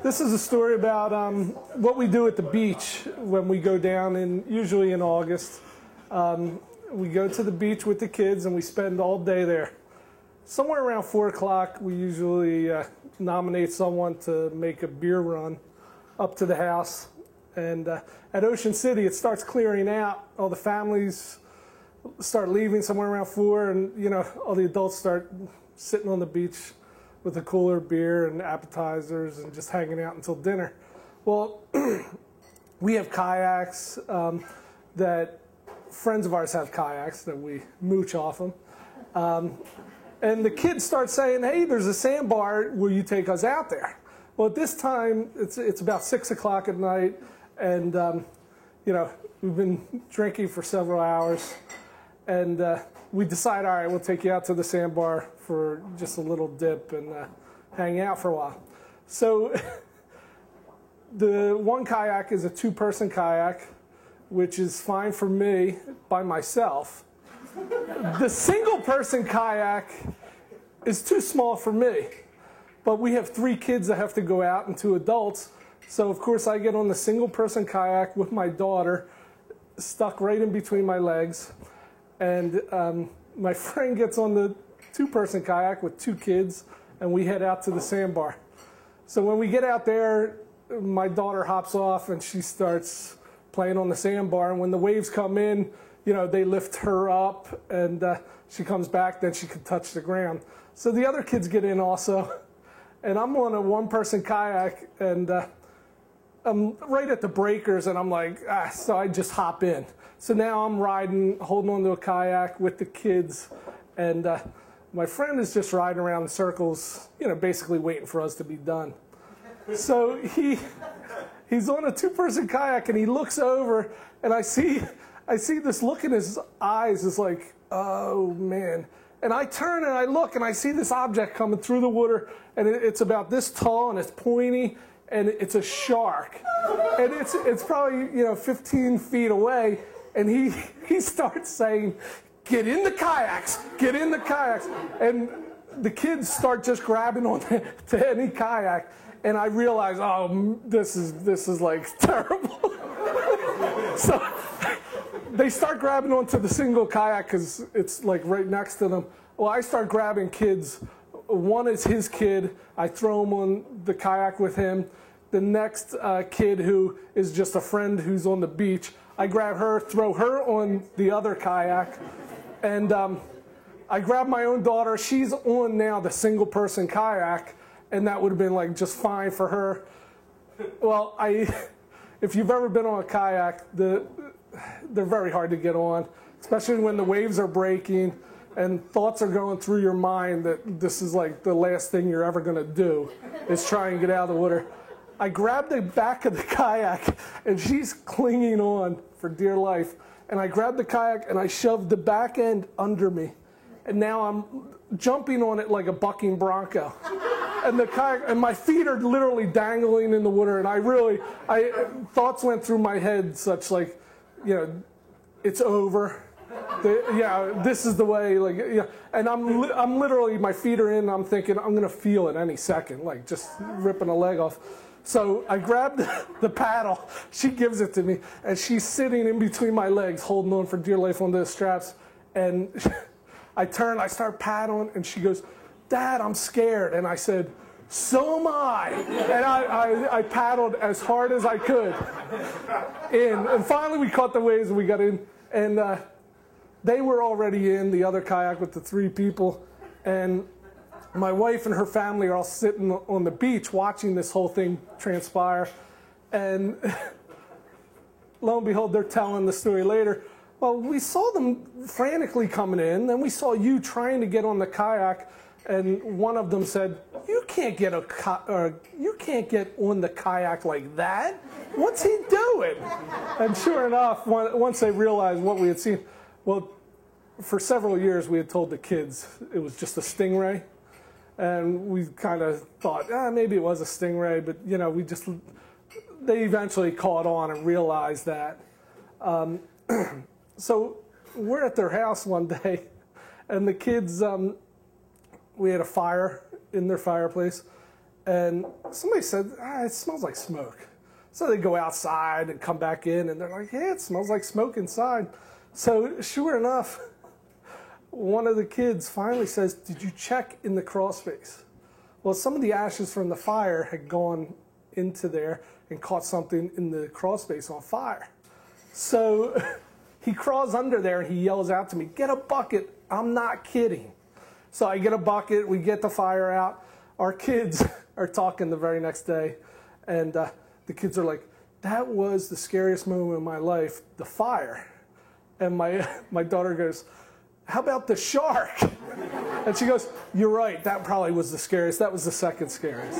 This is a story about what we do at the beach when we go down, usually in August. We go to the beach with the kids and we spend all day there. Somewhere around 4 o'clock, we usually nominate someone to make a beer run up to the house. And at Ocean City, it starts clearing out. All the families start leaving somewhere around 4, and all the adults start sitting on the beach with a cooler of beer and appetizers and just hanging out until dinner. Well, we have kayaks that friends of ours have kayaks that we mooch off them. And the kids start saying, hey, there's a sandbar, will you take us out there? Well, at this time, it's about 6 o'clock at night, and we've been drinking for several hours, and we decide, all right, we'll take you out to the sandbar for just a little dip and hang out for a while. So the one kayak is a 2-person kayak, which is fine for me by myself. The single-person kayak is too small for me, but we have 3 kids that have to go out and 2 adults. So, of course, I get on the single-person kayak with my daughter stuck right in between my legs. And my friend gets on the 2-person kayak with 2 kids, and we head out to the sandbar. So when we get out there, my daughter hops off, and she starts playing on the sandbar. And when the waves come in, they lift her up, and she comes back, then she can touch the ground. So the other kids get in also. And I'm on a 1-person kayak, and I'm right at the breakers, and I'm like, so I just hop in. So now I'm riding, holding onto a kayak with the kids, and my friend is just riding around in circles, basically waiting for us to be done. So he's on a 2-person kayak, and he looks over, and I see this look in his eyes is like, oh, man. And I turn and I look, and I see this object coming through the water, and it's about this tall, and it's pointy, and it's a shark. And it's probably 15 feet away, and he starts saying, get in the kayaks, get in the kayaks. And the kids start just grabbing on to any kayak, and I realize, oh, this is like terrible. So they start grabbing onto the single kayak because it's like right next to them. Well, I start grabbing kids. One is his kid. I throw him on the kayak with him. The next kid, who is just a friend who's on the beach, I grab her, throw her on the other kayak, and I grab my own daughter. She's on now the single-person kayak, and that would have been like just fine for her. Well, if you've ever been on a kayak, they're very hard to get on, especially when the waves are breaking and thoughts are going through your mind that this is like the last thing you're ever going to do is try and get out of the water. I grab the back of the kayak, and she's clinging on for dear life. And I grab the kayak, and I shove the back end under me. And now I'm jumping on it like a bucking bronco. And the kayak, and my feet are literally dangling in the water. And thoughts went through my head such like, it's over. This is the way, and I'm literally, my feet are in, I'm thinking, I'm going to feel it any second, like just ripping a leg off. So I grabbed the paddle, she gives it to me, and she's sitting in between my legs, holding on for dear life on the straps, and I turn, I start paddling, and she goes, Dad, I'm scared, and I said, so am I, and I paddled as hard as I could in, and finally we caught the waves, and we got in, and they were already in the other kayak with the 3 people, and my wife and her family are all sitting on the beach watching this whole thing transpire. And lo and behold, they're telling the story later. Well, we saw them frantically coming in, then we saw you trying to get on the kayak, and one of them said, you can't get on the kayak like that. What's he doing? And sure enough, once they realized what we had seen, well, for several years we had told the kids it was just a stingray. And we kind of thought, maybe it was a stingray, but they eventually caught on and realized that. So we're at their house one day, and the kids, we had a fire in their fireplace, And somebody said, it smells like smoke. So they go outside and come back in, and they're like, yeah, it smells like smoke inside. So sure enough, one of the kids finally says, did you check in the crawl space? Well, some of the ashes from the fire had gone into there and caught something in the crawl space on fire. So he crawls under there and he yells out to me, get a bucket. I'm not kidding. So I get a bucket, we get the fire out. Our kids are talking the very next day, and the kids are like, that was the scariest moment of my life, the fire. And my daughter goes, how about the shark? And she goes, you're right, that probably was the scariest. That was the second scariest.